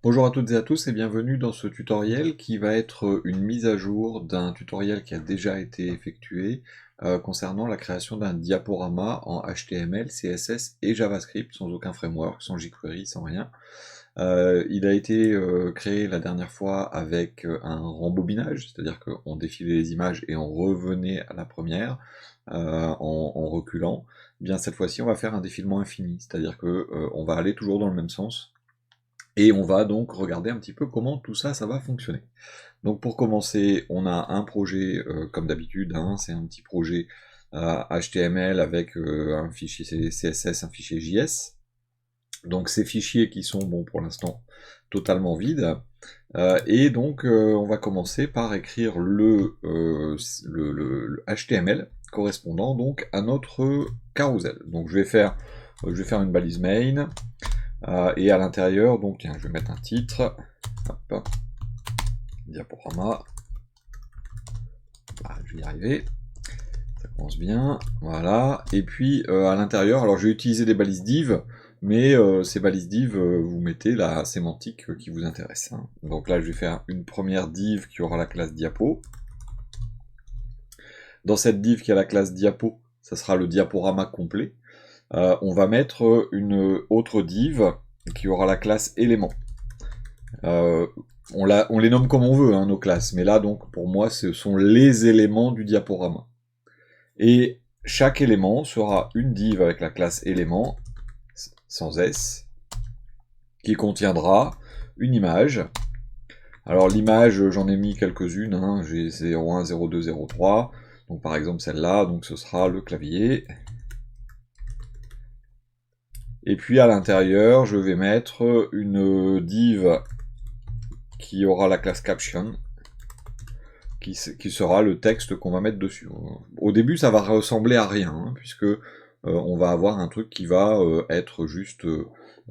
Bonjour à toutes et à tous et bienvenue dans ce tutoriel qui va être une mise à jour d'un tutoriel qui a déjà été effectué concernant la création d'un diaporama en HTML, CSS et JavaScript sans aucun framework, sans jQuery, sans rien. Il a été créé la dernière fois avec un rembobinage, c'est-à-dire qu'on défilait les images et on revenait à la première en reculant. Bien cette fois-ci on va faire un défilement infini, c'est-à-dire que on va aller toujours dans le même sens. Et on va donc regarder un petit peu comment tout ça, ça va fonctionner. Donc pour commencer, on a un projet comme d'habitude, hein, c'est un petit projet HTML avec un fichier CSS, un fichier JS. Donc ces fichiers qui sont, bon pour l'instant, totalement vides. Et donc on va commencer par écrire le HTML correspondant donc à notre carousel. Donc je vais faire une balise main. Et à l'intérieur, donc tiens, je vais mettre un titre, hop, diaporama, voilà, je vais y arriver, ça commence bien, voilà, et puis à l'intérieur, alors je vais utiliser des balises div, mais ces balises div, vous mettez la sémantique qui vous intéresse, hein. Donc là, je vais faire une première div qui aura la classe diapo. Dans cette div qui a la classe diapo, ça sera le diaporama complet. On va mettre une autre div qui aura la classe élément. On les nomme comme on veut, hein, nos classes, mais là, donc, pour moi, ce sont les éléments du diaporama. Et chaque élément sera une div avec la classe élément, sans S, qui contiendra une image. Alors l'image, j'en ai mis quelques-unes, hein, j'ai 01, 02, 03, donc par exemple celle-là, donc ce sera le clavier. Et puis à l'intérieur, je vais mettre une div qui aura la classe caption, qui sera le texte qu'on va mettre dessus. Au début, ça va ressembler à rien, hein, puisque on va avoir un truc qui va être juste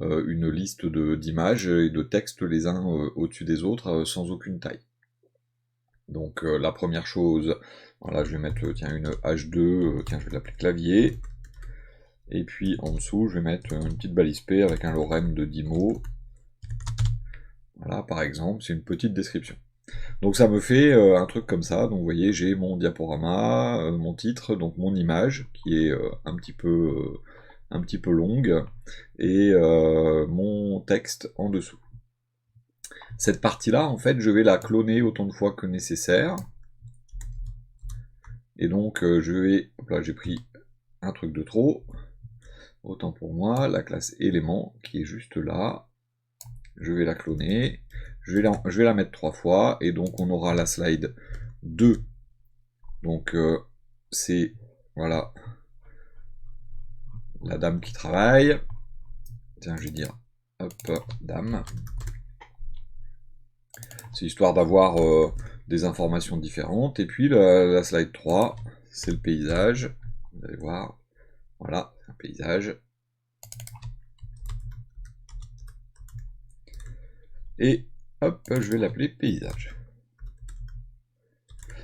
une liste d'images et de textes les uns au-dessus des autres, sans aucune taille. Donc la première chose, voilà, je vais mettre tiens, une H2, tiens, je vais l'appeler clavier. Et puis en dessous, je vais mettre une petite balise P avec un lorem de 10 mots. Voilà, par exemple, c'est une petite description. Donc ça me fait un truc comme ça. Donc vous voyez, j'ai mon diaporama, mon titre, donc mon image, qui est un petit peu longue, et mon texte en dessous. Cette partie-là, en fait, je vais la cloner autant de fois que nécessaire. Et donc je vais... Hop là, j'ai pris un truc de trop. Autant pour moi, la classe élément qui est juste là, je vais la cloner, je vais la mettre 3 fois, et donc on aura la slide 2. Donc c'est, voilà, la dame qui travaille. Tiens, je vais dire, hop, dame. C'est histoire d'avoir des informations différentes. Et puis la slide 3, c'est le paysage. Vous allez voir, voilà, un paysage. Et hop, je vais l'appeler paysage.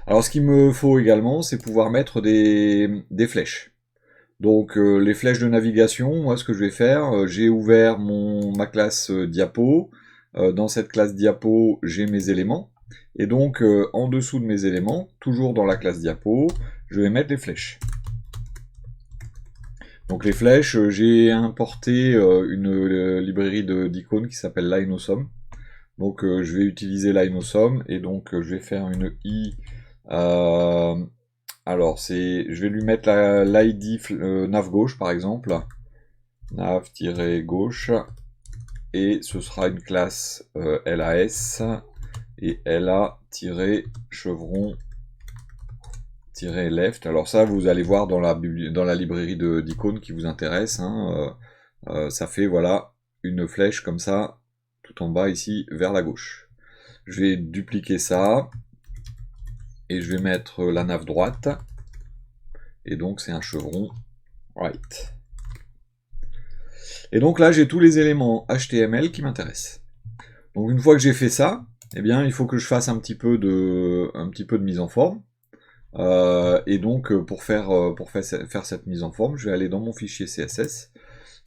Alors ce qu'il me faut également, c'est pouvoir mettre des flèches. Donc les flèches de navigation, moi ce que je vais faire, j'ai ouvert ma classe diapo. Dans cette classe diapo, j'ai mes éléments. Et donc en dessous de mes éléments, toujours dans la classe diapo, je vais mettre les flèches. Donc les flèches, j'ai importé une librairie d'icônes qui s'appelle Linosum. Donc je vais utiliser Linosum et donc je vais faire une i. Alors je vais lui mettre l'id nav gauche par exemple, nav-gauche, et ce sera une classe las et la-chevron-left. Alors ça, vous allez voir dans la librairie d'icônes qui vous intéresse, hein, ça fait voilà une flèche comme ça tout en bas ici vers la gauche. Je vais dupliquer ça et je vais mettre la nav droite, et donc c'est un chevron right. Et donc là j'ai tous les éléments HTML qui m'intéressent. Donc une fois que j'ai fait ça, eh bien il faut que je fasse un petit peu de mise en forme. Et donc pour faire cette mise en forme, je vais aller dans mon fichier CSS,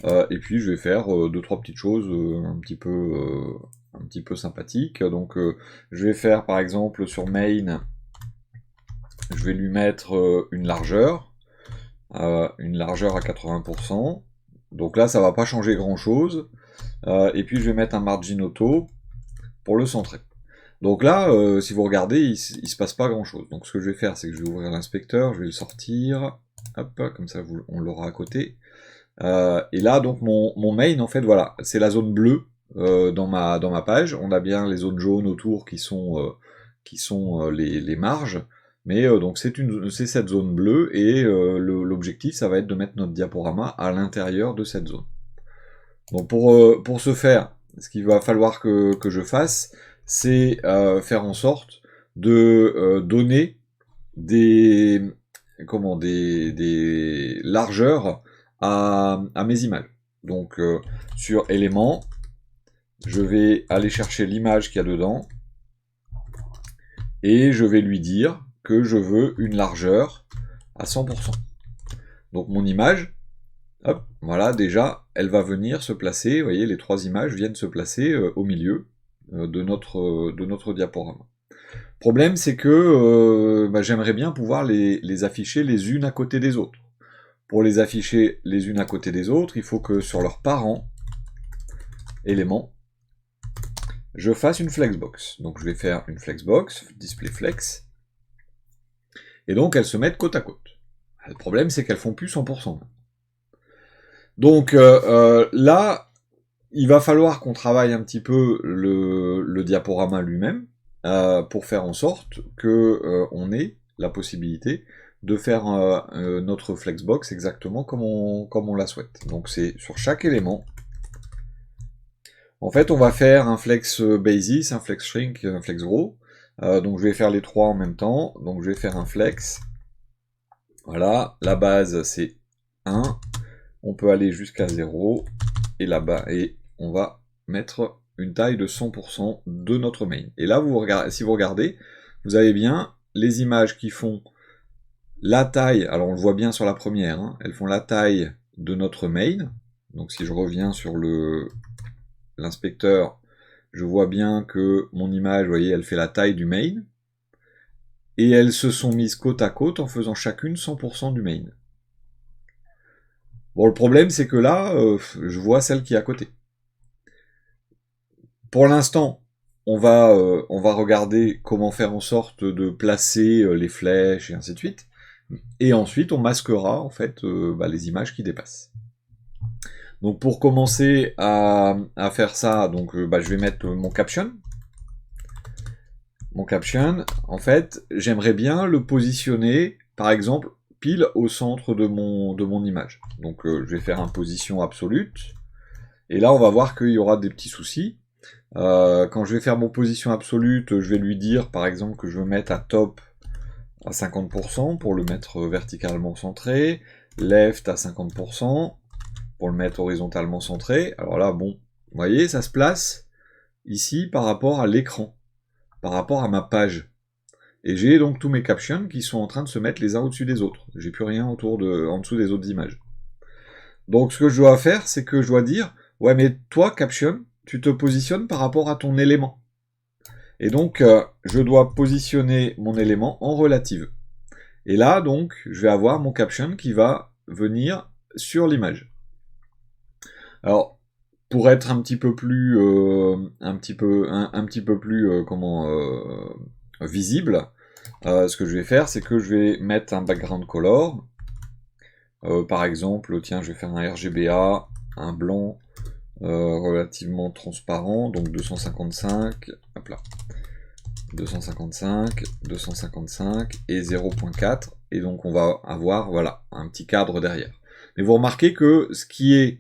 et puis je vais faire 2-3 petites choses un petit peu un petit peu sympathique. Donc je vais faire par exemple sur main, je vais lui mettre une largeur à 80%. Donc là ça va pas changer grand chose. Et puis je vais mettre un margin auto pour le centrer. Donc là, si vous regardez, il se passe pas grand chose. Donc ce que je vais faire, c'est que je vais ouvrir l'inspecteur, je vais le sortir, hop, comme ça on l'aura à côté. Et là, donc mon main, en fait, voilà, c'est la zone bleue dans ma page. On a bien les zones jaunes autour qui sont les marges. Mais donc c'est cette zone bleue, et l'objectif, ça va être de mettre notre diaporama à l'intérieur de cette zone. Donc pour ce faire, ce qu'il va falloir que je fasse, c'est faire en sorte de donner des largeurs à mes images. Donc sur éléments, je vais aller chercher l'image qu'il y a dedans et je vais lui dire que je veux une largeur à 100%. Donc mon image, hop, voilà, déjà, elle va venir se placer, vous voyez, les trois images viennent se placer au milieu de notre diaporama. Problème, c'est que j'aimerais bien pouvoir les afficher les unes à côté des autres. Pour les afficher les unes à côté des autres, il faut que sur leurs parents éléments, je fasse une flexbox. Donc je vais faire une flexbox, display flex, et donc elles se mettent côte à côte. Le problème, c'est qu'elles font plus 100%. Donc là, il va falloir qu'on travaille un petit peu le diaporama lui-même pour faire en sorte que on ait la possibilité de faire notre flexbox exactement comme on la souhaite. Donc c'est sur chaque élément. En fait, on va faire un flex basis, un flex shrink, un flex grow. Donc je vais faire les trois en même temps. Donc je vais faire un flex. Voilà, la base c'est 1. On peut aller jusqu'à 0. Et là-bas, et on va mettre une taille de 100% de notre main. Et là, si vous regardez, vous avez bien les images qui font la taille, alors on le voit bien sur la première, hein, elles font la taille de notre main. Donc si je reviens sur l'inspecteur, je vois bien que mon image, vous voyez, elle fait la taille du main. Et elles se sont mises côte à côte en faisant chacune 100% du main. Bon, le problème, c'est que là, je vois celle qui est à côté. Pour l'instant, on va regarder comment faire en sorte de placer les flèches et ainsi de suite. Et ensuite, on masquera en fait les images qui dépassent. Donc pour commencer à faire ça, donc je vais mettre mon caption. Mon caption, en fait, j'aimerais bien le positionner, par exemple, pile au centre de mon image. Donc je vais faire un position absolute. Et là, on va voir qu'il y aura des petits soucis. Quand je vais faire mon position absolute, je vais lui dire par exemple que je veux mettre à top à 50% pour le mettre verticalement centré, left à 50% pour le mettre horizontalement centré. Alors là, bon, vous voyez, ça se place ici par rapport à l'écran, par rapport à ma page. Et j'ai donc tous mes captions qui sont en train de se mettre les uns au-dessus des autres. J'ai plus rien en dessous des autres images. Donc ce que je dois faire, c'est que je dois dire, ouais mais toi, caption, tu te positionnes par rapport à ton élément. Et donc, je dois positionner mon élément en relative. Et là, donc, je vais avoir mon caption qui va venir sur l'image. Alors, pour être un petit peu plus, visible, ce que je vais faire, c'est que je vais mettre un background color. Par exemple, tiens, je vais faire un RGBA, un blanc, relativement transparent, donc 255, hop là, 255, 255 et 0.4, et donc on va avoir, voilà, un petit cadre derrière. Mais vous remarquez que ce qui est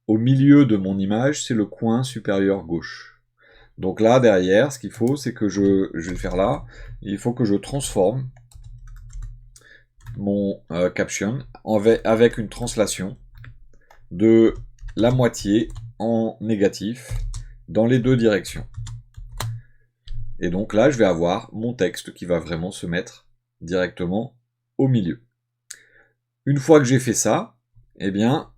au milieu de mon image, c'est le coin supérieur gauche. Donc là, derrière, ce qu'il faut, c'est que je vais le faire là, il faut que je transforme mon caption avec une translation de la moitié en négatif dans les deux directions. Et donc là, je vais avoir mon texte qui va vraiment se mettre directement au milieu. Une fois que j'ai fait ça, eh bien,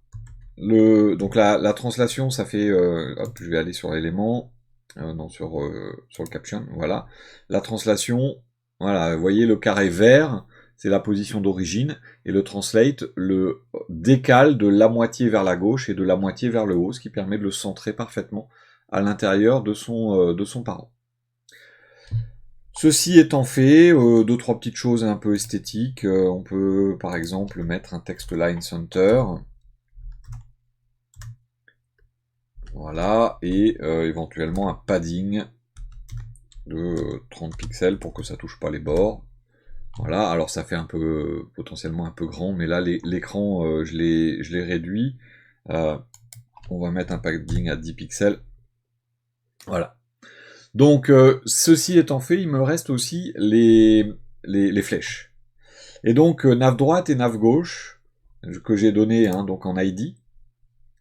donc la translation, ça fait, hop, je vais aller sur l'élément, non, sur le caption, voilà. La translation, voilà, vous voyez le carré vert, c'est la position d'origine, et le translate le décale de la moitié vers la gauche et de la moitié vers le haut, ce qui permet de le centrer parfaitement à l'intérieur de son parent. Ceci étant fait, deux, trois petites choses un peu esthétiques, on peut par exemple mettre un text line center, voilà, et éventuellement un padding de 30 pixels pour que ça touche pas les bords. Voilà, alors ça fait un peu potentiellement un peu grand, mais là l'écran je l'ai réduit. On va mettre un padding à 10 pixels. Voilà. Donc ceci étant fait, il me reste aussi les flèches. Et donc nav droite et nav gauche, que j'ai donné hein, donc en ID,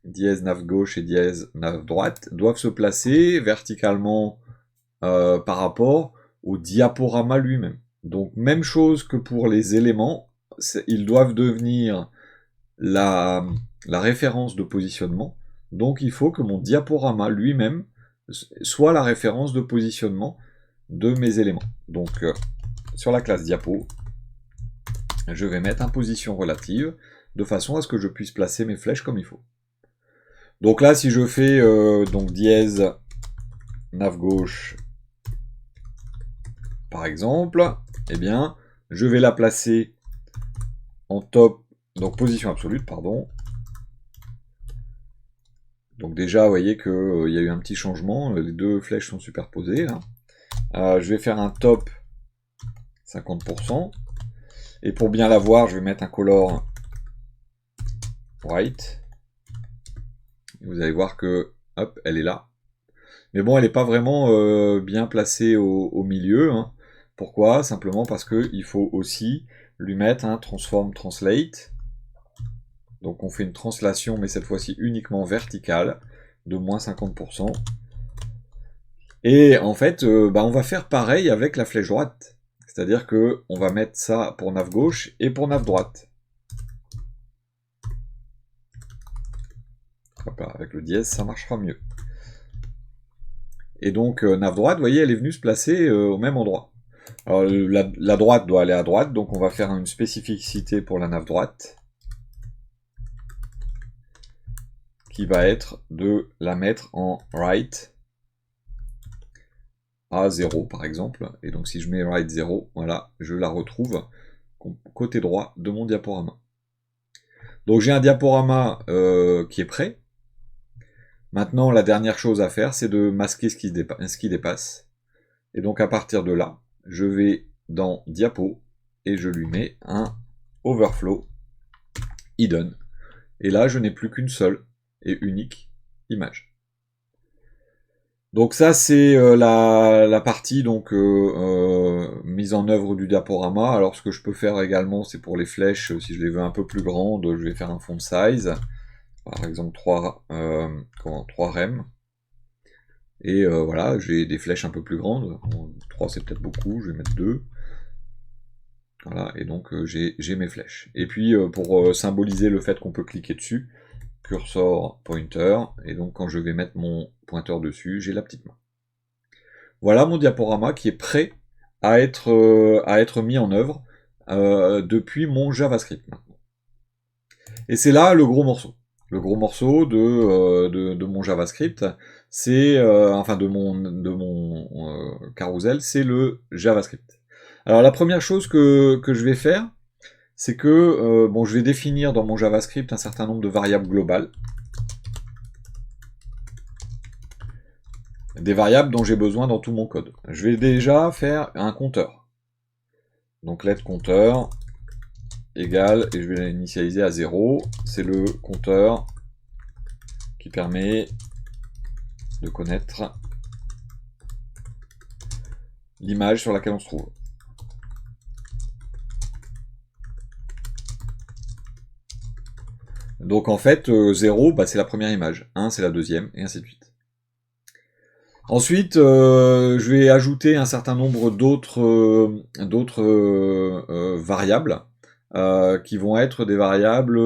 dièse nav gauche et dièse nav droite, doivent se placer verticalement par rapport au diaporama lui-même. Donc même chose que pour les éléments, ils doivent devenir la référence de positionnement. Donc il faut que mon diaporama lui-même soit la référence de positionnement de mes éléments. Donc sur la classe diapo, je vais mettre un position relative de façon à ce que je puisse placer mes flèches comme il faut. Donc là, si je fais donc dièse nav gauche par exemple, eh bien, je vais la placer en top, donc position absolue, pardon. Donc déjà, vous voyez qu'il y a eu un petit changement, les deux flèches sont superposées. Là. Je vais faire un top 50%. Et pour bien la voir, je vais mettre un color white. Et vous allez voir que, hop, elle est là. Mais bon, elle n'est pas vraiment bien placée au milieu. Hein. Pourquoi? Simplement parce qu'il faut aussi lui mettre un transform translate. Donc on fait une translation, mais cette fois-ci uniquement verticale, de moins 50%. Et en fait, on va faire pareil avec la flèche droite. C'est-à-dire que on va mettre ça pour nav gauche et pour nav droite. Hop là, avec le dièse, ça marchera mieux. Et donc, nav droite, vous voyez, elle est venue se placer au même endroit. Alors, la droite doit aller à droite, donc on va faire une spécificité pour la nav droite, qui va être de la mettre en right à 0, par exemple. Et donc, si je mets right 0, voilà, je la retrouve côté droit de mon diaporama. Donc, j'ai un diaporama qui est prêt. Maintenant, la dernière chose à faire, c'est de masquer ce qui dépasse. Et donc, à partir de là, je vais dans Diapo et je lui mets un Overflow Hidden. Et là, je n'ai plus qu'une seule et unique image. Donc ça, c'est la partie donc mise en œuvre du diaporama. Alors, ce que je peux faire également, c'est pour les flèches, si je les veux un peu plus grandes, je vais faire un font size. Par exemple 3 rem. Et voilà, j'ai des flèches un peu plus grandes. 3 c'est peut-être beaucoup, je vais mettre 2. Voilà, et donc j'ai mes flèches. Et puis pour symboliser le fait qu'on peut cliquer dessus, cursor pointer, et donc quand je vais mettre mon pointeur dessus, j'ai la petite main. Voilà mon diaporama qui est prêt à être mis en œuvre depuis mon JavaScript maintenant. Et c'est là le gros morceau. Le gros morceau de mon JavaScript, c'est enfin de mon carousel, c'est le JavaScript. Alors la première chose que je vais faire, c'est que bon, je vais définir dans mon JavaScript un certain nombre de variables globales. Des variables dont j'ai besoin dans tout mon code. Je vais déjà faire un compteur. Donc let compteur égale, et je vais l'initialiser à 0, c'est le compteur qui permet de connaître l'image sur laquelle on se trouve. Donc en fait, 0, c'est la première image, 1 c'est la deuxième, et ainsi de suite. Ensuite, je vais ajouter un certain nombre d'autres variables, qui vont être des variables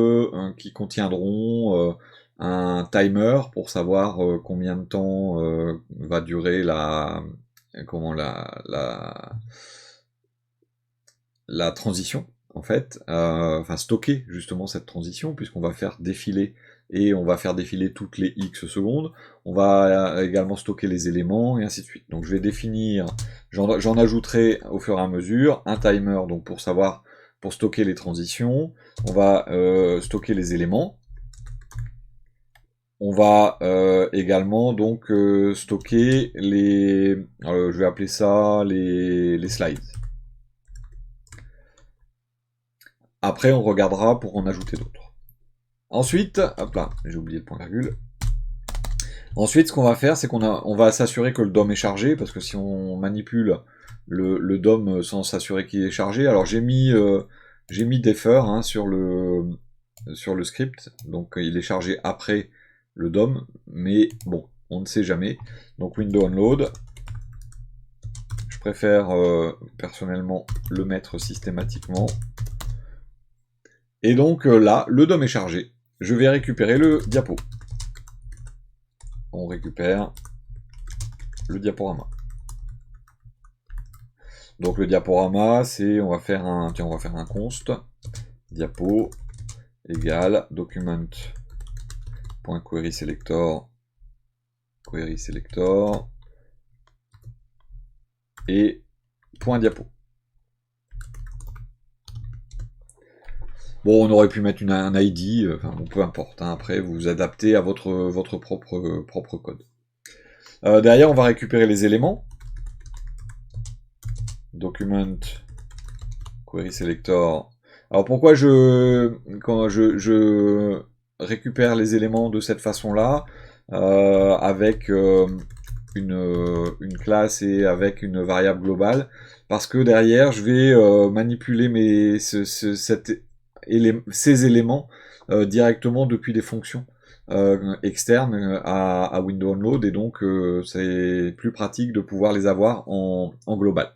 qui contiendront un timer pour savoir combien de temps va durer la transition, en fait, enfin stocker justement cette transition, puisqu'on va faire défiler, et on va faire défiler toutes les X secondes, on va également stocker les éléments, et ainsi de suite. Donc je vais définir, j'en ajouterai au fur et à mesure, un timer donc pour stocker les transitions, on va stocker les éléments, on va également donc stocker les, je vais appeler ça les slides. Après, on regardera pour en ajouter d'autres. Ensuite, hop là, j'ai oublié le point virgule. Ensuite, ce qu'on va faire, c'est qu'on va s'assurer que le DOM est chargé, parce que si on manipule le DOM sans s'assurer qu'il est chargé, alors j'ai mis defer hein, sur le script, donc il est chargé après le DOM, mais bon, on ne sait jamais. Donc window onload, je préfère personnellement le mettre systématiquement. Et donc là, le DOM est chargé. Je vais récupérer le diapo. On récupère le diaporama. Donc le diaporama, c'est, on va faire un const diapo égale document.querySelector et .diapo. Bon, on aurait pu mettre un ID, enfin bon, peu importe, hein, après vous adaptez à votre propre code. Derrière, on va récupérer les éléments. Document query selector. Alors pourquoi quand je récupère les éléments de cette façon-là, avec une classe et avec une variable globale? Parce que derrière, je vais manipuler ces éléments directement depuis des fonctions externes à window onload, et donc c'est plus pratique de pouvoir les avoir en global.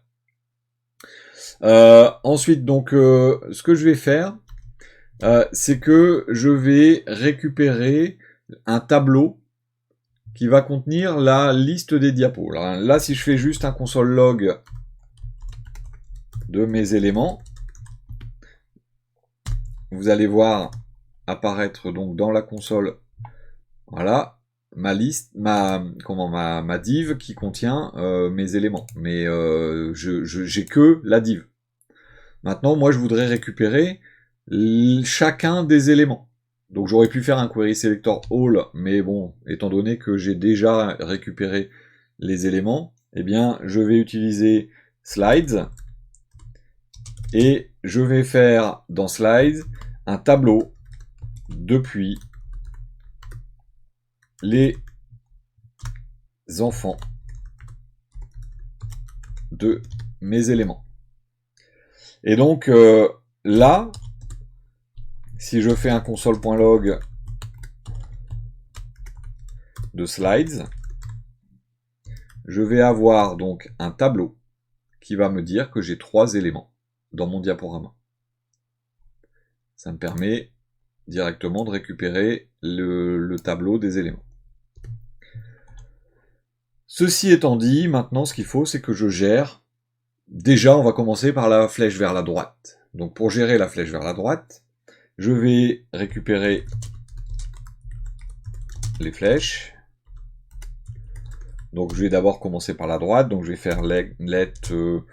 Ensuite, donc, ce que je vais faire, c'est que je vais récupérer un tableau qui va contenir la liste des diapos. Alors, là, si je fais juste un console log de mes éléments, vous allez voir apparaître donc dans la console, voilà, ma liste, ma div qui contient mes éléments. Mais j'ai que la div. Maintenant, moi, je voudrais récupérer chacun des éléments. Donc j'aurais pu faire un query selector all, mais bon, étant donné que j'ai déjà récupéré les éléments, eh bien, je vais utiliser slides, et je vais faire dans slides un tableau depuis les enfants de mes éléments. Et donc là, si je fais un console.log de slides, je vais avoir donc un tableau qui va me dire que j'ai 3 éléments dans mon diaporama. Ça me permet directement de récupérer le tableau des éléments. Ceci étant dit, maintenant ce qu'il faut, c'est que je gère. Déjà, on va commencer par la flèche vers la droite. Donc pour gérer la flèche vers la droite, je vais récupérer les flèches. Donc je vais d'abord commencer par la droite, donc je vais faire je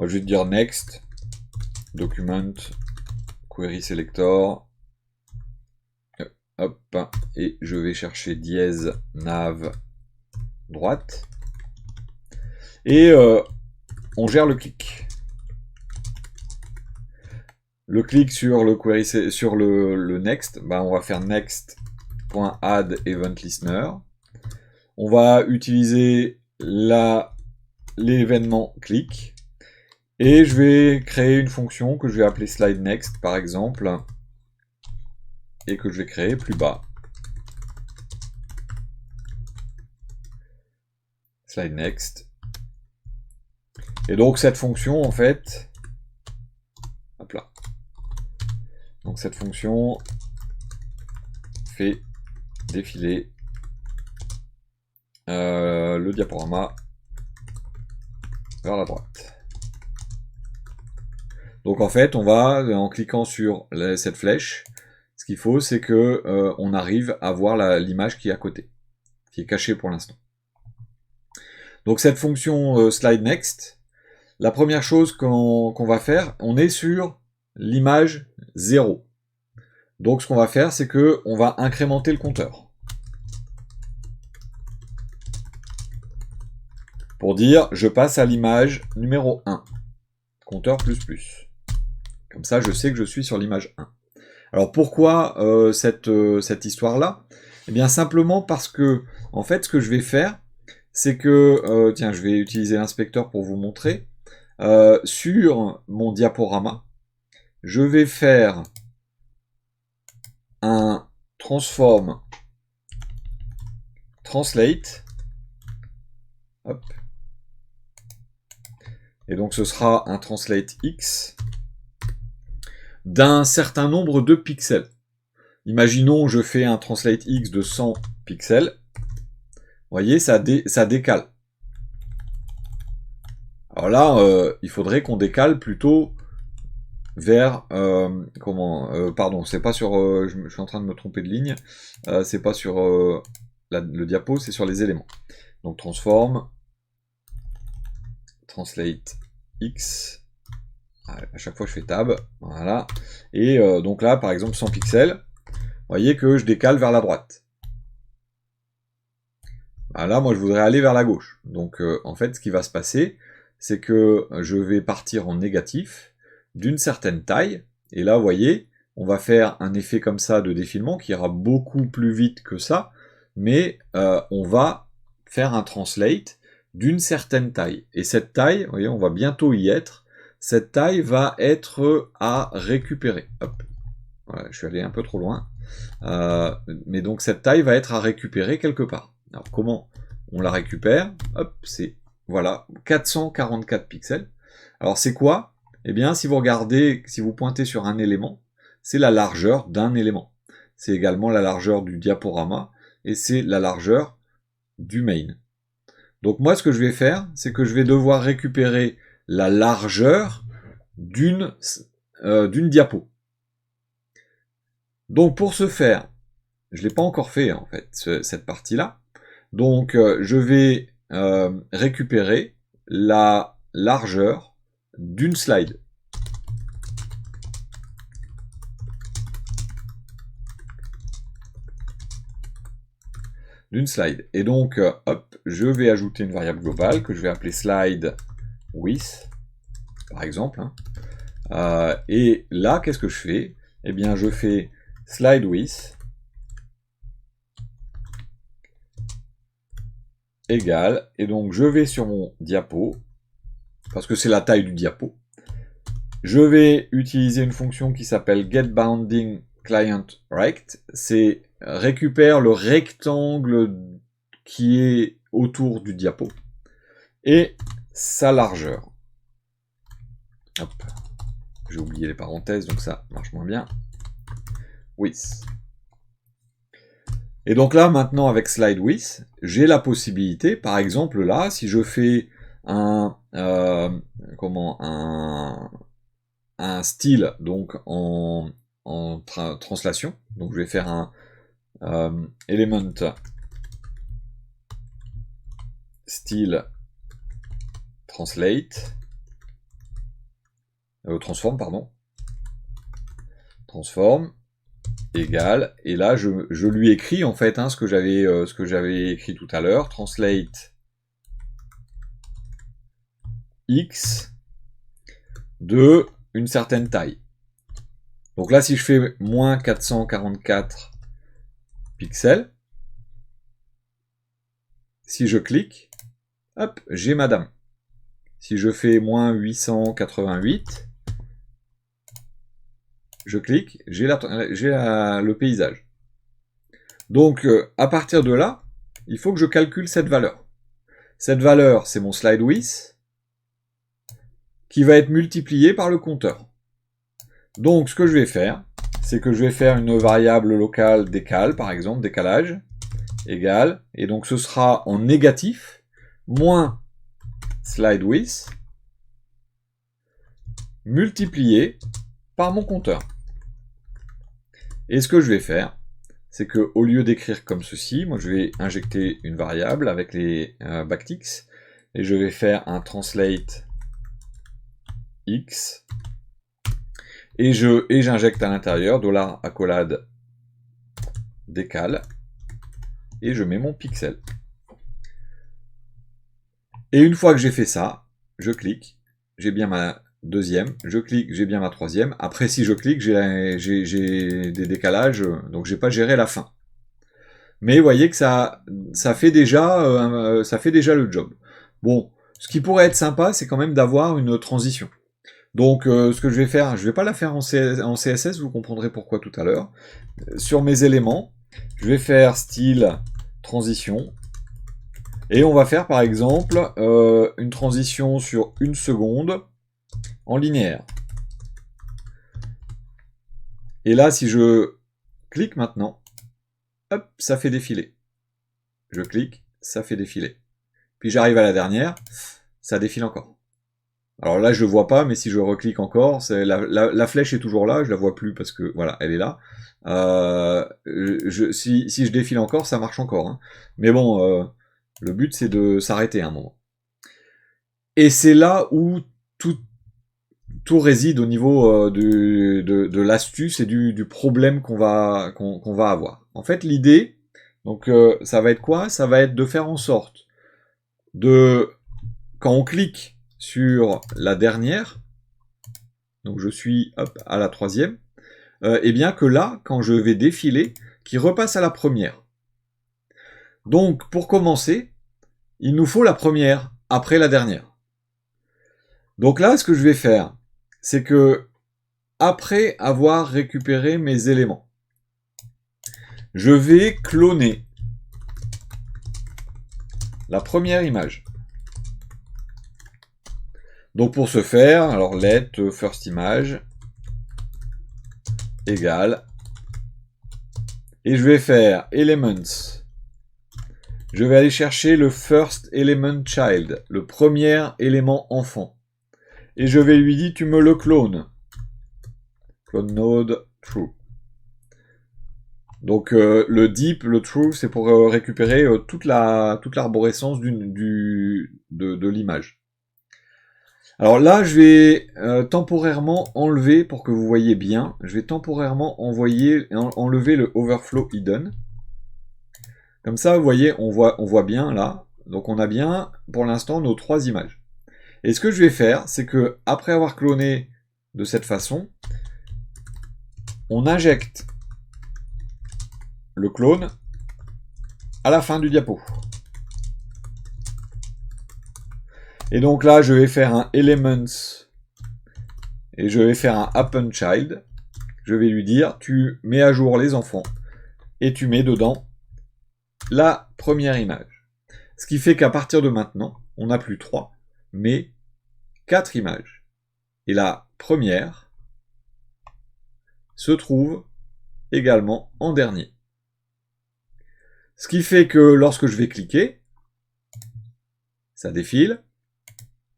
vais dire next, document, query selector, hop, et je vais chercher dièse nav droite, et on gère le clic. Le clic sur le query, sur le next, ben on va faire next.add event listener. On va utiliser l'événement click, et je vais créer une fonction que je vais appeler slide next par exemple, et que je vais créer plus bas. Slide next. Et donc cette fonction en fait, hop là. Donc cette fonction fait défiler le diaporama vers la droite. Donc en fait, on va, en cliquant sur cette flèche, ce qu'il faut, c'est que on arrive à voir l'image qui est à côté, qui est cachée pour l'instant. Donc cette fonction slide next, la première chose qu'on va faire, on est sur l'image 0. Donc ce qu'on va faire, c'est que on va incrémenter le compteur. Pour dire, je passe à l'image numéro 1. Compteur plus plus. Comme ça, je sais que je suis sur l'image 1. Alors pourquoi cette histoire-là? Eh bien simplement parce que, en fait, ce que je vais faire, c'est que, tiens, je vais utiliser l'inspecteur pour vous montrer. Sur mon diaporama, je vais faire un transform translate. Hop. Et donc ce sera un translate X d'un certain nombre de pixels. Imaginons je fais un translate X de 100 pixels. Vous voyez, ça décale. Alors là, il faudrait qu'on décale plutôt vers... pardon, c'est pas sur... je suis en train de me tromper de ligne. C'est pas sur le diapo, c'est sur les éléments. Donc transform, translate X. À chaque fois je fais tab, voilà. Et donc là, par exemple, 100 pixels, vous voyez que je décale vers la droite. Là, moi, je voudrais aller vers la gauche. Donc, en fait, ce qui va se passer, c'est que je vais partir en négatif d'une certaine taille. Et là, vous voyez, on va faire un effet comme ça de défilement qui ira beaucoup plus vite que ça. Mais on va faire un translate d'une certaine taille. Et cette taille, vous voyez, on va bientôt y être. Cette taille va être à récupérer. Hop. Voilà, je suis allé un peu trop loin. Mais donc cette taille va être à récupérer quelque part. Alors comment on la récupère? Hop, c'est voilà 444 pixels. Alors c'est quoi? Eh bien, si vous regardez, si vous pointez sur un élément, c'est la largeur d'un élément. C'est également la largeur du diaporama et c'est la largeur du main. Donc moi, ce que je vais faire, c'est que je vais devoir récupérer la largeur d'une diapo. Donc pour ce faire, je ne l'ai pas encore fait en fait, cette partie-là. Donc je vais récupérer la largeur d'une slide. Et donc, hop, je vais ajouter une variable globale que je vais appeler slide width, par exemple. Et là, qu'est-ce que je fais? Eh bien, je fais slide width égale, et donc je vais sur mon diapo, parce que c'est la taille du diapo. Je vais utiliser une fonction qui s'appelle getBoundingClientRect. C'est récupère le rectangle qui est autour du diapo et sa largeur. Hop. J'ai oublié les parenthèses, donc ça marche moins bien. Width. Et donc là, maintenant, avec slide width, j'ai la possibilité, par exemple là, si je fais un style donc en translation, donc je vais faire un element style translate, transform égale, et là je lui écris en fait ce que j'avais écrit tout à l'heure, translate x de une certaine taille. Donc là, si je fais moins 444 pixels, si je clique, hop, j'ai madame. Si je fais moins 888, je clique, j'ai le paysage. Donc, à partir de là, il faut que je calcule cette valeur. Cette valeur, c'est mon slide width, qui va être multiplié par le compteur. Donc, ce que je vais faire, c'est que je vais faire une variable locale décale, par exemple, décalage, égale, et donc ce sera en négatif, moins slide width, multiplié par mon compteur. Et ce que je vais faire, c'est que au lieu d'écrire comme ceci, moi je vais injecter une variable avec les backticks, et je vais faire un translate x, et j'injecte à l'intérieur $accolade décale, et je mets mon pixel. Et une fois que j'ai fait ça, je clique, j'ai bien ma deuxième, je clique, j'ai bien ma troisième. Après, si je clique, j'ai des décalages, donc j'ai pas géré la fin. Mais vous voyez que ça fait déjà le job. Bon, ce qui pourrait être sympa, c'est quand même d'avoir une transition. Donc, ce que je vais faire, je vais pas la faire en CSS, vous comprendrez pourquoi tout à l'heure. Sur mes éléments, je vais faire style transition. Et on va faire par exemple une transition sur 1 seconde en linéaire. Et là, si je clique maintenant, hop, ça fait défiler. Je clique, ça fait défiler. Puis j'arrive à la dernière, ça défile encore. Alors là, je ne vois pas, mais si je reclique encore, la flèche est toujours là, je la vois plus parce que voilà, elle est là. Si je défile encore, ça marche encore. Hein. Mais bon, le but c'est de s'arrêter à un moment. Et c'est là où tout réside au niveau de l'astuce et du problème qu'on va avoir. En fait, l'idée, donc ça va être quoi? Ça va être de faire en sorte quand on clique sur la dernière, donc je suis à la troisième, et bien que là, quand je vais défiler, qu'il repasse à la première. Donc, pour commencer, il nous faut la première après la dernière. Donc là, ce que je vais faire, c'est que après avoir récupéré mes éléments, je vais cloner la première image. Donc pour ce faire, alors let first image égale, et je vais faire elements. Je vais aller chercher le first element child, le premier élément enfant. Et je vais lui dire, tu me le clones. Clone node true. Donc le deep, le true, c'est pour récupérer toute l'arborescence de l'image. Alors là, je vais temporairement enlever, pour que vous voyez bien, je vais temporairement enlever le overflow hidden. Comme ça, vous voyez, on voit bien là. Donc on a bien, pour l'instant, nos 3 images. Et ce que je vais faire, c'est que après avoir cloné de cette façon, on injecte le clone à la fin du diapo. Et donc là, je vais faire un elements et je vais faire un happen child. Je vais lui dire, tu mets à jour les enfants et tu mets dedans la première image. Ce qui fait qu'à partir de maintenant, on n'a plus 3, mais 4 images. Et la première se trouve également en dernier. Ce qui fait que lorsque je vais cliquer, ça défile,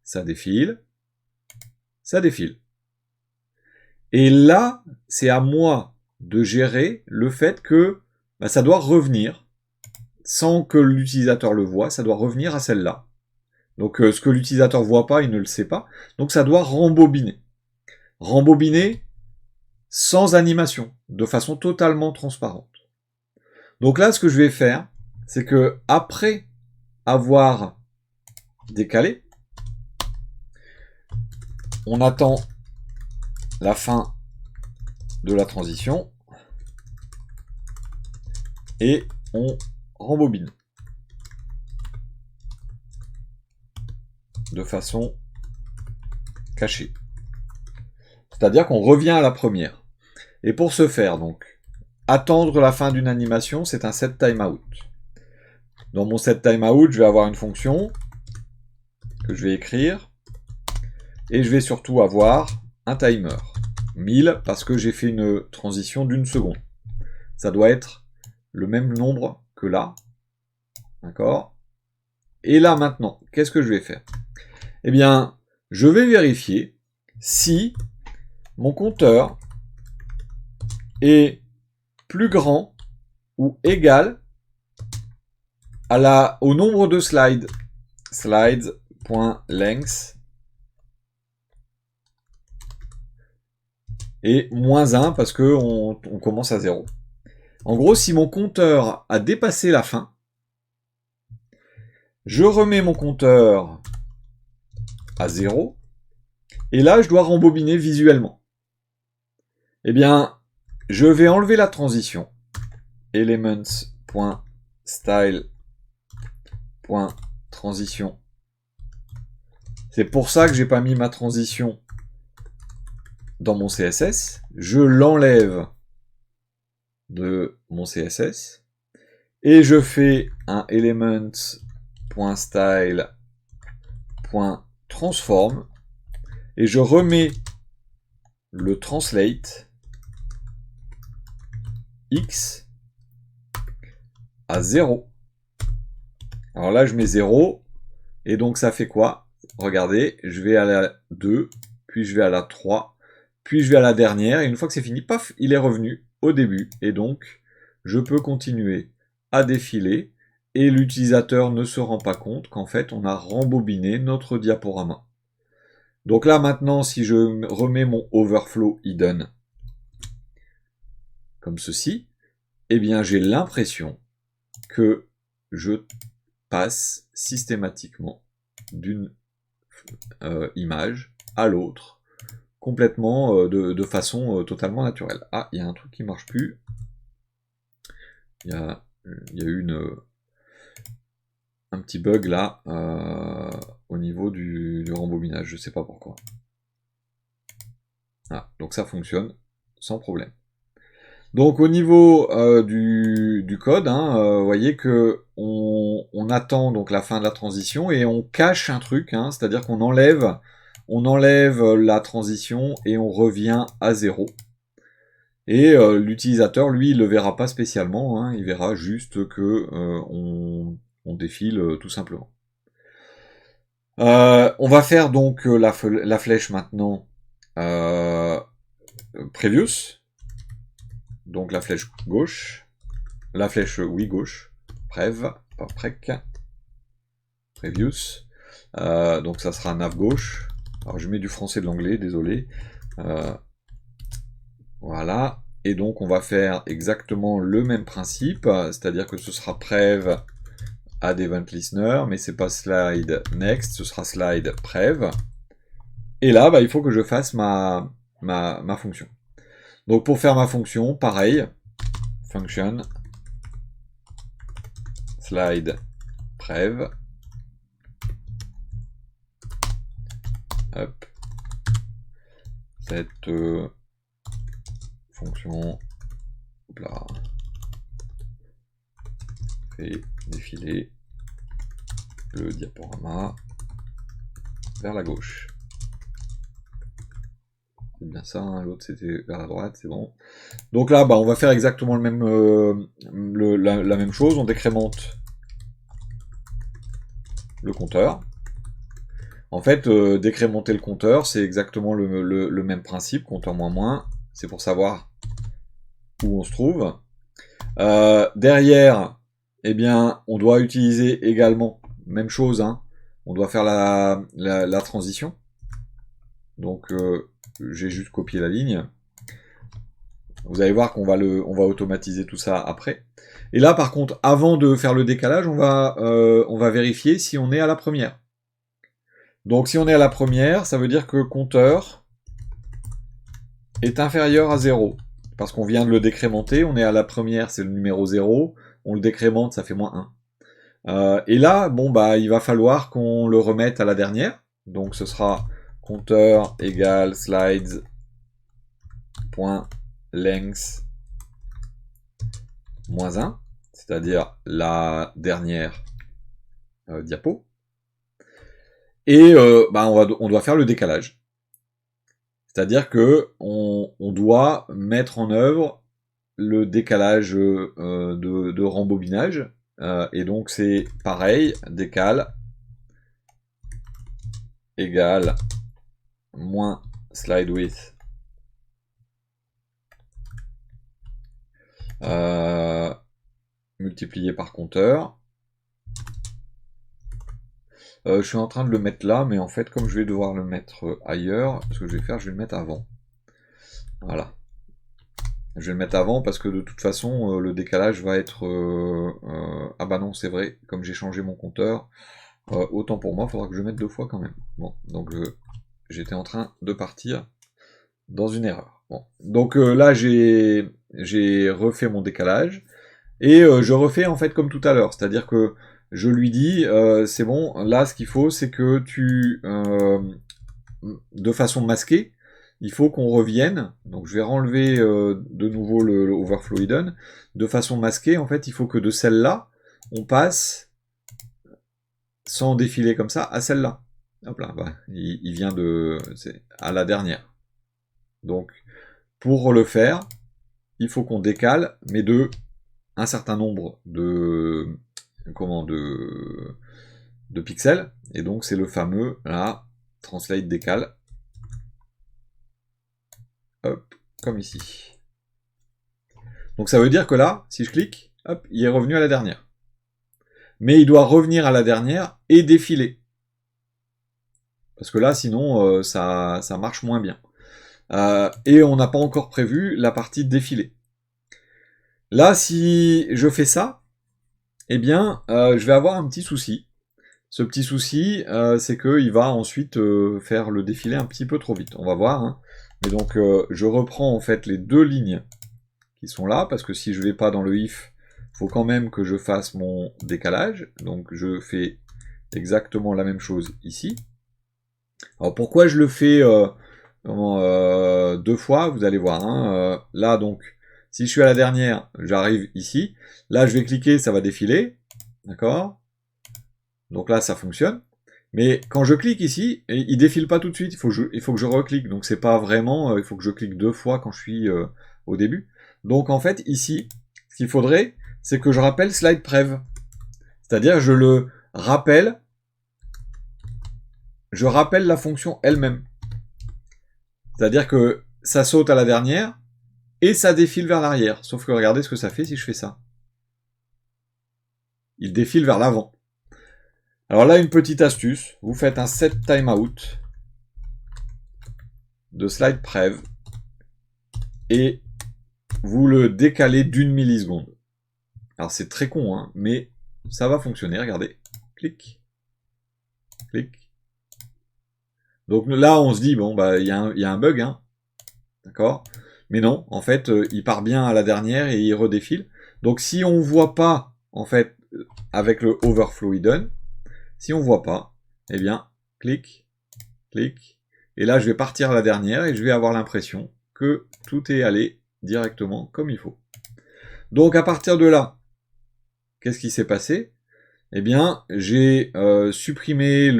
ça défile, ça défile. Et là, c'est à moi de gérer le fait que ça doit revenir, sans que l'utilisateur le voie, ça doit revenir à celle-là. Donc ce que l'utilisateur ne voit pas, il ne le sait pas. Donc ça doit rembobiner. Rembobiner sans animation, de façon totalement transparente. Donc là, ce que je vais faire, c'est que après avoir décalé, on attend la fin de la transition et on rembobine de façon cachée. C'est-à-dire qu'on revient à la première. Et pour ce faire, donc, attendre la fin d'une animation, c'est un setTimeout. Dans mon setTimeout, je vais avoir une fonction que je vais écrire et je vais surtout avoir un timer. 1000 parce que j'ai fait une transition d'1 seconde. Ça doit être le même nombre que là. D'accord? Et là maintenant, qu'est-ce que je vais faire? Eh bien, je vais vérifier si mon compteur est plus grand ou égal au nombre de slides. Slides.length et moins 1 parce que on commence à 0. En gros, si mon compteur a dépassé la fin, je remets mon compteur à 0, et là, je dois rembobiner visuellement. Eh bien, je vais enlever la transition. Elements.style.transition. C'est pour ça que j'ai pas mis ma transition dans mon CSS. Je l'enlève de mon CSS. Et je fais un elements.style.transform. Et je remets le translate x à 0. Alors là, je mets 0. Et donc, ça fait quoi? Regardez, je vais à la 2, puis je vais à la 3, puis je vais à la dernière. Et une fois que c'est fini, paf, il est revenu au début. Et donc, je peux continuer à défiler. Et l'utilisateur ne se rend pas compte qu'en fait, on a rembobiné notre diaporama. Donc là, maintenant, si je remets mon overflow hidden comme ceci, eh bien, j'ai l'impression que je passe systématiquement d'une image à l'autre, complètement de façon totalement naturelle. Ah, il y a un truc qui marche plus. Il y a eu un petit bug là au niveau du rembobinage, je sais pas pourquoi. Ah, donc ça fonctionne sans problème. Donc au niveau du code, vous voyez que on attend donc la fin de la transition et on cache un truc, c'est-à-dire qu'on enlève la transition et on revient à 0. Et l'utilisateur, lui, il le verra pas spécialement, il verra juste que on défile tout simplement. On va faire donc la flèche maintenant previous. Donc la flèche gauche, la flèche oui gauche, prev, pas prec, previous, donc ça sera nav gauche. Alors je mets du français de l'anglais, désolé. Voilà, et donc on va faire exactement le même principe, c'est-à-dire que ce sera prev add event listener, mais c'est pas slide next, ce sera slide prev. Et là, il faut que je fasse ma fonction. Donc pour faire ma fonction, pareil, function slide prev, hop, cette fonction là, fait défiler le diaporama vers la gauche. C'est bien ça, l'autre c'était vers la droite, c'est bon. Donc là, on va faire exactement le même, la même chose, on décrémente le compteur. En fait, décrémenter le compteur, c'est exactement le même principe, compteur moins, c'est pour savoir où on se trouve. Derrière, eh bien, on doit utiliser également, même chose, on doit faire la transition. Donc, j'ai juste copié la ligne. Vous allez voir qu'on va automatiser tout ça après. Et là, par contre, avant de faire le décalage, on va vérifier si on est à la première. Donc, si on est à la première, ça veut dire que compteur est inférieur à 0. Parce qu'on vient de le décrémenter, on est à la première, c'est le numéro 0. On le décrémente, ça fait moins 1. Et là, il va falloir qu'on le remette à la dernière. Donc, ce sera compteur égale slides.length moins 1, c'est-à-dire la dernière diapo. Et on doit faire le décalage. C'est-à-dire que on doit mettre en œuvre le décalage de rembobinage. Et donc c'est pareil, décale égale moins slide width multiplié par compteur. Je suis en train de le mettre là, mais en fait, comme je vais devoir le mettre ailleurs, ce que je vais faire, je vais le mettre avant. Voilà. Je vais le mettre avant parce que de toute façon, le décalage va être... Ah bah non, c'est vrai, comme j'ai changé mon compteur, autant pour moi, il faudra que je mette 2 fois quand même. Bon, donc j'étais en train de partir dans une erreur. Bon. Donc là, j'ai refait mon décalage, et je refais en fait comme tout à l'heure, c'est-à-dire que je lui dis, c'est bon, là ce qu'il faut c'est que tu, de façon masquée, il faut qu'on revienne, donc je vais renlever de nouveau le overflow hidden, de façon masquée, en fait il faut que de celle-là, on passe, sans défiler comme ça, à celle-là. Hop là, bah, il vient de, à la dernière. Donc, pour le faire, il faut qu'on décale, mais de un certain nombre de pixels, et donc c'est le fameux là translate décale, hop, comme ici. Donc ça veut dire que là, si je clique, hop, il est revenu à la dernière. Mais il doit revenir à la dernière et défiler. Parce que là, sinon, ça marche moins bien. Et on n'a pas encore prévu la partie défilé. Là, si je fais ça, eh bien, je vais avoir un petit souci. Ce petit souci, c'est qu'il va ensuite faire le défilé un petit peu trop vite. On va voir. Hein. Et donc, je reprends en fait les 2 lignes qui sont là, parce que si je vais pas dans le if, il faut quand même que je fasse mon décalage. Donc, je fais exactement la même chose ici. Alors, pourquoi je le fais 2 fois? Vous allez voir. Hein. Là, donc, si je suis à la dernière, j'arrive ici. Là, je vais cliquer, ça va défiler. D'accord? Donc là, ça fonctionne. Mais quand je clique ici, il défile pas tout de suite. Il faut que je reclique. Donc c'est pas vraiment... il faut que je clique 2 fois quand je suis au début. Donc en fait, ici, ce qu'il faudrait, c'est que je rappelle slide prev. C'est-à-dire, je le rappelle. Je rappelle la fonction elle-même. C'est-à-dire que ça saute à la dernière et ça défile vers l'arrière. Sauf que regardez ce que ça fait si je fais ça. Il défile vers l'avant. Alors là, une petite astuce, vous faites un set timeout de slide prev et vous le décalez d'1 milliseconde. Alors c'est très con, hein, mais ça va fonctionner, regardez. Clic, clic. Donc là, on se dit, bon, bah, il y a un bug, hein, d'accord? Mais non, en fait, il part bien à la dernière et il redéfile. Donc si on voit pas, en fait, avec le overflow hidden, si on voit pas, eh bien, clic, clic, et là je vais partir à la dernière et je vais avoir l'impression que tout est allé directement comme il faut. Donc à partir de là, qu'est-ce qui s'est passé? Eh bien, j'ai supprimé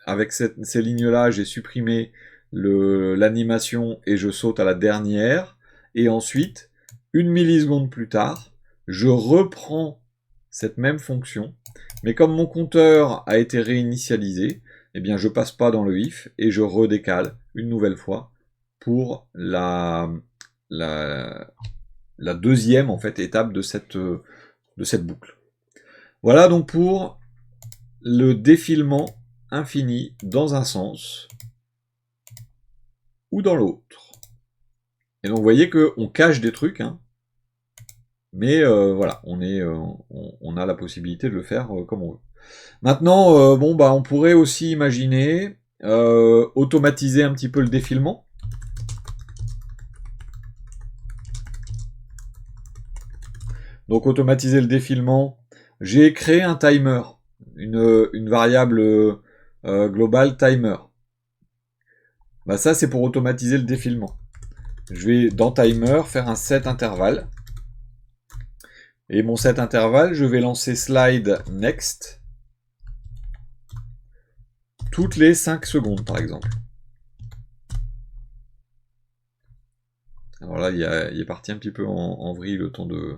avec ces lignes-là, j'ai supprimé l'animation et je saute à la dernière. Et ensuite, 1 milliseconde plus tard, je reprends cette même fonction. Mais comme mon compteur a été réinitialisé, eh bien je passe pas dans le if et je redécale une nouvelle fois pour la deuxième en fait étape de cette boucle. Voilà donc pour le défilement infini dans un sens ou dans l'autre. Et donc vous voyez qu'on cache des trucs, hein, mais voilà, on a la possibilité de le faire comme on veut. Maintenant, bon bah on pourrait aussi imaginer automatiser un petit peu le défilement. Donc automatiser le défilement, j'ai créé un timer, une variable globale timer. Bah ça c'est pour automatiser le défilement. Je vais dans timer faire un set intervalle. Et mon set intervalle, je vais lancer slide next toutes les 5 secondes par exemple. là, il est parti un petit peu en vrille le temps de...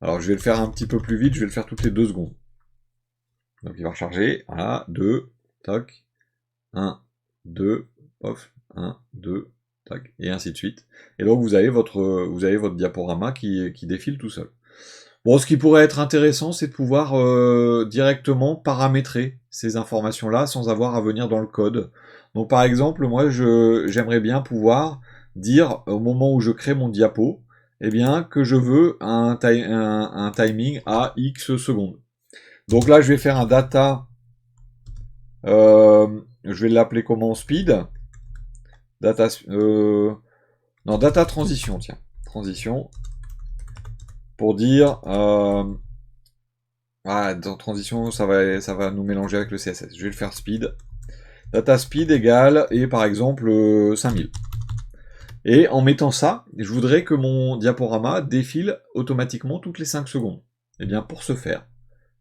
Alors, je vais le faire un petit peu plus vite, je vais le faire toutes les 2 secondes. Donc, il va recharger. Voilà, 2, toc, 1, 2, off, 1, 2, tac, et ainsi de suite. Et donc, vous avez votre diaporama qui défile tout seul. Bon, ce qui pourrait être intéressant, c'est de pouvoir directement paramétrer ces informations-là sans avoir à venir dans le code. Donc par exemple, moi j'aimerais bien pouvoir dire au moment où je crée mon diapo, eh bien que je veux un timing à X secondes. Donc là, je vais faire un data, je vais l'appeler comment? Speed. Data, non, data transition, tiens. Transition. Pour dire... dans transition, ça va nous mélanger avec le CSS. Je vais le faire speed. Data speed égale, et par exemple, 5000. Et en mettant ça, je voudrais que mon diaporama défile automatiquement toutes les 5 secondes. Et bien pour ce faire,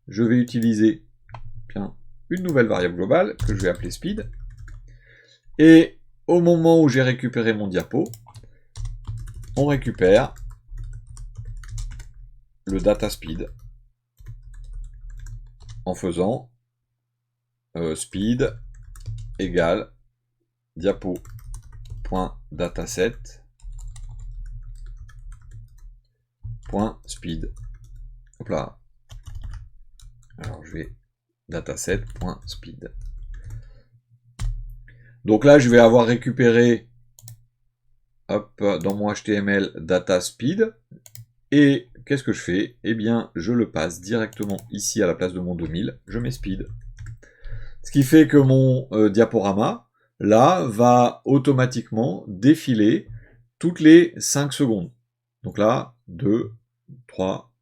je vais utiliser une nouvelle variable globale que je vais appeler speed. Et au moment où j'ai récupéré mon diapo, on récupère le data speed en faisant speed égale diapo.dataset.speed. Hop là. Alors je vais dataset.speed. Donc là, je vais avoir récupéré dans mon HTML data speed. Et qu'est-ce que je fais? Eh bien, je le passe directement ici à la place de mon 2000. Je mets speed. Ce qui fait que mon diaporama, là, va automatiquement défiler toutes les 5 secondes. Donc là, 2, 3,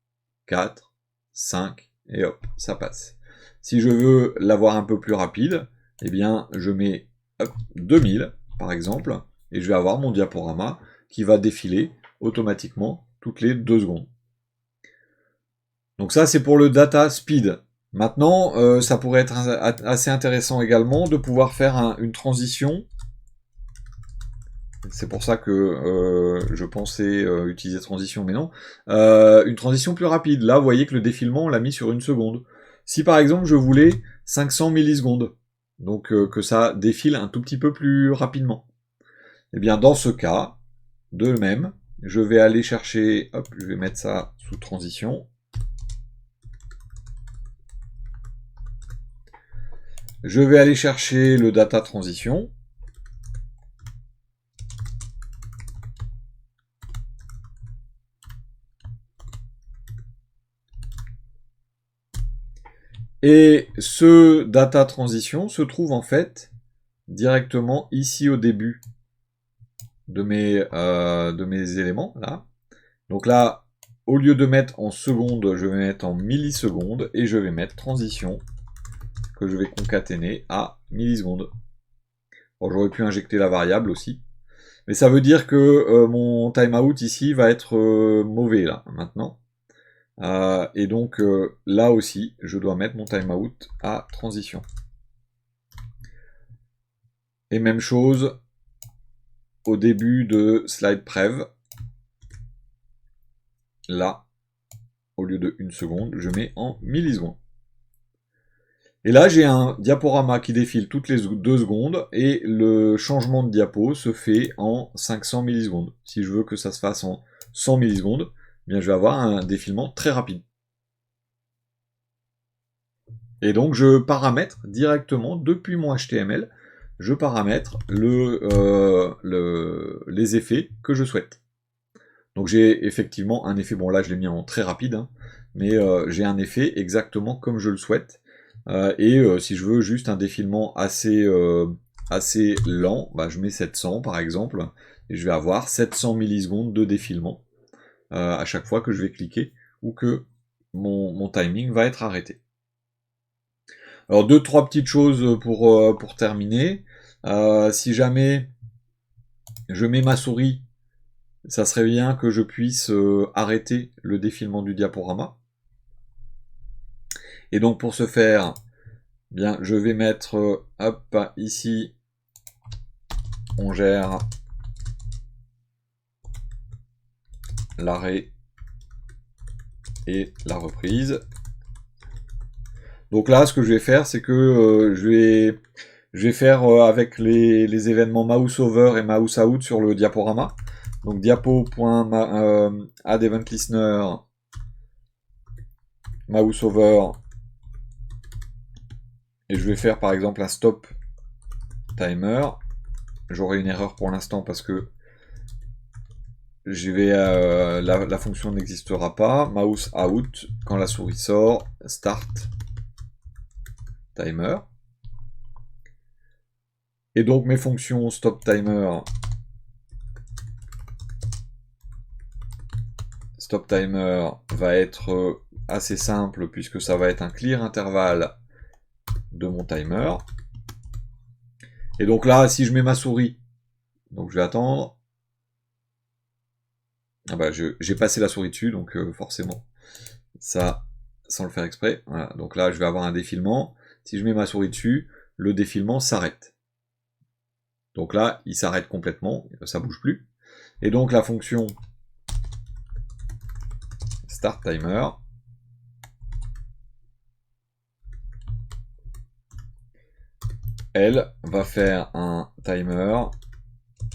4, 5, et hop, ça passe. Si je veux l'avoir un peu plus rapide, eh bien, je mets 2000, par exemple, et je vais avoir mon diaporama qui va défiler automatiquement toutes les 2 secondes. Donc ça, c'est pour le data speed. Maintenant, ça pourrait être assez intéressant également de pouvoir faire une transition. C'est pour ça que je pensais utiliser transition, mais non. Une transition plus rapide. Là, vous voyez que le défilement, on l'a mis sur 1 seconde. Si par exemple, je voulais 500 millisecondes, donc que ça défile un tout petit peu plus rapidement, eh bien dans ce cas, de même, je vais aller chercher, hop, je vais mettre ça sous transition. Je vais aller chercher le data transition. Et ce data transition se trouve en fait directement ici au début de mes éléments. Là. Donc là, au lieu de mettre en secondes, je vais mettre en millisecondes et je vais mettre transition que je vais concaténer à millisecondes. Bon, j'aurais pu injecter la variable aussi. Mais ça veut dire que mon timeout ici va être mauvais là, maintenant. Et donc là aussi, je dois mettre mon timeout à transition. Et même chose au début de slide prev. Là, au lieu de 1 seconde, je mets en millisecondes. Et là, j'ai un diaporama qui défile toutes les 2 secondes et le changement de diapo se fait en 500 millisecondes. Si je veux que ça se fasse en 100 millisecondes, eh bien, je vais avoir un défilement très rapide. Et donc, je paramètre directement, depuis mon HTML, je paramètre les effets que je souhaite. Donc j'ai effectivement un effet, bon là je l'ai mis en très rapide, hein, mais j'ai un effet exactement comme je le souhaite. Si je veux juste un défilement assez lent, bah, je mets 700 par exemple, et je vais avoir 700 millisecondes de défilement à chaque fois que je vais cliquer ou que mon timing va être arrêté. Alors 2-3 petites choses pour terminer. Si jamais je mets ma souris, ça serait bien que je puisse arrêter le défilement du diaporama. Et donc pour ce faire, bien, je vais mettre, hop, ici, on gère l'arrêt et la reprise. Donc là, ce que je vais faire, c'est que je vais faire avec les événements mouse over et mouse out sur le diaporama. Donc diapo.add event listener mouse over, et je vais faire par exemple un stop timer. J'aurai une erreur pour l'instant parce que la fonction n'existera pas. Mouse out, quand la souris sort, start timer. Et donc mes fonctions stop timer va être assez simple puisque ça va être un clear intervalle de mon timer. Et donc là, si je mets ma souris, donc je vais attendre. Ah bah, j'ai passé la souris dessus, donc forcément, ça, sans le faire exprès. Voilà. Donc là, je vais avoir un défilement. Si je mets ma souris dessus, le défilement s'arrête. Donc là, il s'arrête complètement, ça bouge plus. Et donc la fonction start timer, elle va faire un timer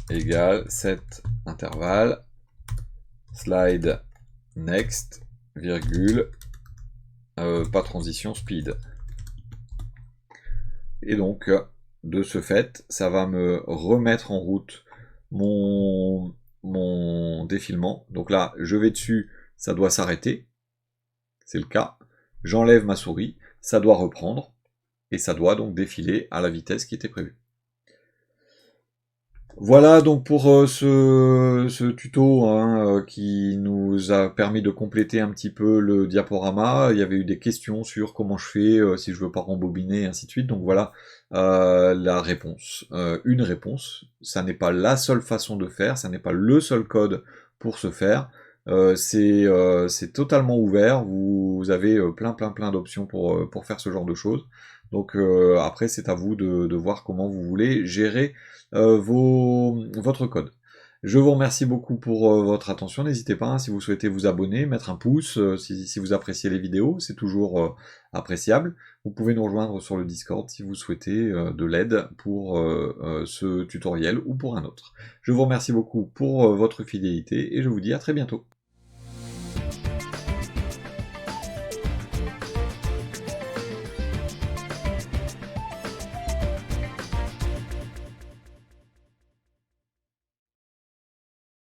égale set intervalle slide next virgule pas transition speed. Et donc de ce fait, ça va me remettre en route mon défilement. Donc là, je vais dessus, ça doit s'arrêter, c'est le cas. J'enlève ma souris, ça doit reprendre, et ça doit donc défiler à la vitesse qui était prévue. Voilà donc pour ce tuto qui nous a permis de compléter un petit peu le diaporama. Il y avait eu des questions sur comment je fais si je veux pas rembobiner et ainsi de suite. Donc voilà la réponse. Une réponse, ça n'est pas la seule façon de faire, ça n'est pas le seul code pour se faire. C'est totalement ouvert, vous avez plein d'options pour faire ce genre de choses. Donc après c'est à vous de voir comment vous voulez gérer votre code. Je vous remercie beaucoup pour votre attention. N'hésitez pas, si vous souhaitez vous abonner, mettre un pouce, si vous appréciez les vidéos, c'est toujours appréciable. Vous pouvez nous rejoindre sur le Discord si vous souhaitez de l'aide pour ce tutoriel ou pour un autre. Je vous remercie beaucoup pour votre fidélité et je vous dis à très bientôt.